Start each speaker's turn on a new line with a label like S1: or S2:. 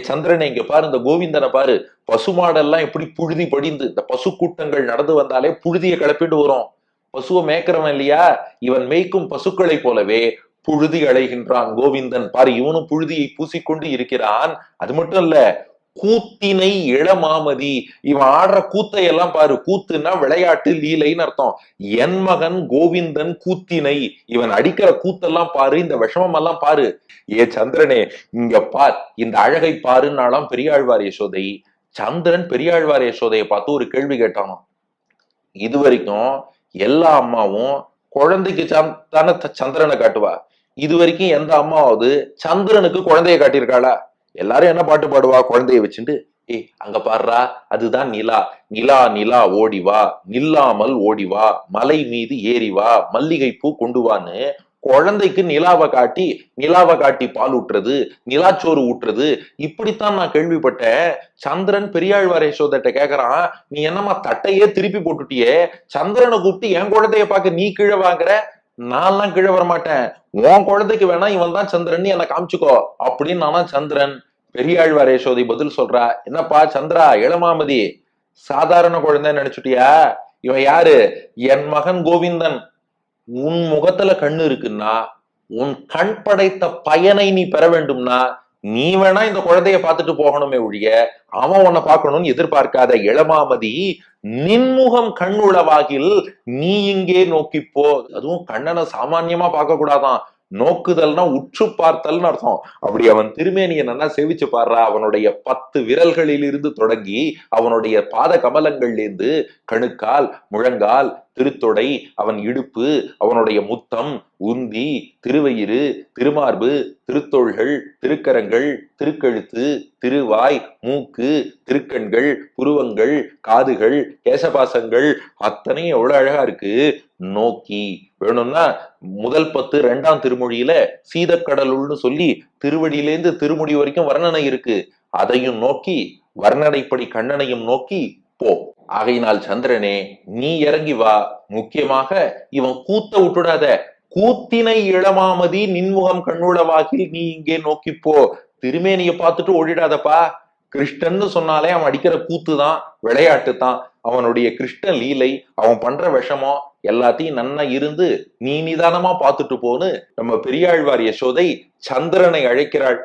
S1: சந்திரனை இங்க பாரு, இந்த கோவிந்தனை பாரு, பசுமாடெல்லாம் எப்படி புழுதி படிந்து, இந்த பசு கூட்டங்கள் நடந்து வந்தாலே புழுதியை கிளப்பிட்டு வரும். பசுவை மேய்க்கிறவன் இல்லையா, இவன் மேய்க்கும் பசுக்களை போலவே புழுதி அலைகின்றான் கோவிந்தன். பாரு, இவனும் புழுதியை பூசிக்கொண்டு இருக்கிறான். அது மட்டும் இல்ல, கூத்தினை இளமாமதி, இவன் ஆடுற கூத்தை எல்லாம் பாரு. கூத்துன்னா விளையாட்டு, லீலைன்னு அர்த்தம். என் மகன் கோவிந்தன் கூத்தினை, இவன் அடிக்கிற கூத்தெல்லாம் பாரு, இந்த விஷமம் எல்லாம் பாரு. சந்திரனே இங்க பார், இந்த அழகை பாருன்னாலாம் பெரியாழ்வார் யசோதை. சந்திரன் பெரியாழ்வார் யசோதையை பார்த்து ஒரு கேள்வி கேட்டானோ. இது வரைக்கும் எல்லா அம்மாவும் குழந்தைக்கு தானே சந்திரனை காட்டுவா. இது வரைக்கும் எந்த அம்மாவது சந்திரனுக்கு குழந்தைய காட்டியிருக்காளா? எல்லாரும் என்ன பாட்டு பாடுவா குழந்தைய வச்சுட்டு? அங்க பாடுறா, அதுதான் நிலா. நிலா நிலா ஓடிவா, நில்லாமல் ஓடிவா, மலை மீது ஏறிவா, மல்லிகை பூ கொண்டு வான்னு குழந்தைக்கு நிலாவை காட்டி பால் ஊட்டுறது, நிலாச்சோறு ஊட்டுறது, இப்படித்தான் நான் கேள்விப்பட்டேன். சந்திரன் பெரியாழ்வார் யசோதட்ட கேக்குறான், நீ என்னமா தட்டையே திருப்பி போட்டுட்டியே, சந்திரனை கூப்பிட்டு என் குழந்தைய பார்க்க நீ கீழே வாங்குற? நான்லாம் கீழே வரமாட்டேன், உன் குழந்தைக்கு வேணா இவன் தான் சந்திரன் என்ன காமிச்சுக்கோ அப்படின்னு. நானா சந்திரன்? பெரியாழ்வார் யசோதை பதில் சொல்றா, என்னப்பா சந்திரா இளமாமதி, சாதாரண குழந்தைன்னு நினைச்சுட்டியா? இவன் யாரு? என் மகன் கோவிந்தன். உன் முகத்துல கண்ணு இருக்குன்னா, உன் கண் படைத்த பயனை நீ பெற வேண்டும்னா, நீ வேணா இந்த குழந்தைய பார்த்துட்டு போகணுமே ஒழிய அவன் உன்னை பார்க்கணும்னு எதிர்பார்க்காத இளமாமதி. நின்முகம் கண்ணுளவாகில் நீ இங்கே நோக்கிப்போ. அதுவும் கண்ணனை சாமான்யமா பார்க்க கூடாதான், நோக்குதல்னா உற்று பார்த்தல்னு அர்த்தம். அப்படி அவன் திருமேனியை நல்லா சேவிச்சு பாடுறா. அவனுடைய 10 விரல்களில் இருந்து தொடங்கி அவனுடைய பாத கமலங்கள்ல இருந்து கணுக்கால், முழங்கால், திருத்தொடை, அவன் இடுப்பு, அவனுடைய முத்தம், உந்தி, திருவயிறு, திருமார்பு, திருத்தோள்கள், திருக்கரங்கள், திருக்கழுத்து, திருவாய், மூக்கு, திருக்கண்கள், புருவங்கள், காதுகள், கேசபாசங்கள், அத்தனையும் எவ்வளவு அழகா இருக்கு. நோக்கி வேணும்னா முதல் 10 2ஆம் திருமொழியில சீதக்கடலுள்னு சொல்லி திருவடியிலேந்து திருமுடி வரைக்கும் வர்ணனை இருக்கு. அதையும் நோக்கி, வர்ணனைப்படி கண்ணனையும் நோக்கி போ. ஆகையினால் சந்திரனே நீ இறங்கி வா. முக்கியமாக இவன் கூத்த விட்டுடாத. கூத்தினை இளமாமதி நின்முகம் கண்ணுளவாகில் நீ இங்கே நோக்கி போ. திருமேனிய பார்த்துட்டு ஓடிடாதப்பா. கிருஷ்ணன்னு சொன்னாலே அவன் அடிக்கிற கூத்து தான், விளையாட்டு தான். அவனுடைய கிருஷ்ண லீலை, அவன் பண்ற விஷமம் எல்லாத்தையும் நன்னா இருந்து நீ நிதானமா பார்த்துட்டு போன்னு நம்ம பெரியாழ்வார் யசோதை சந்திரனை அழைக்கிறாள்.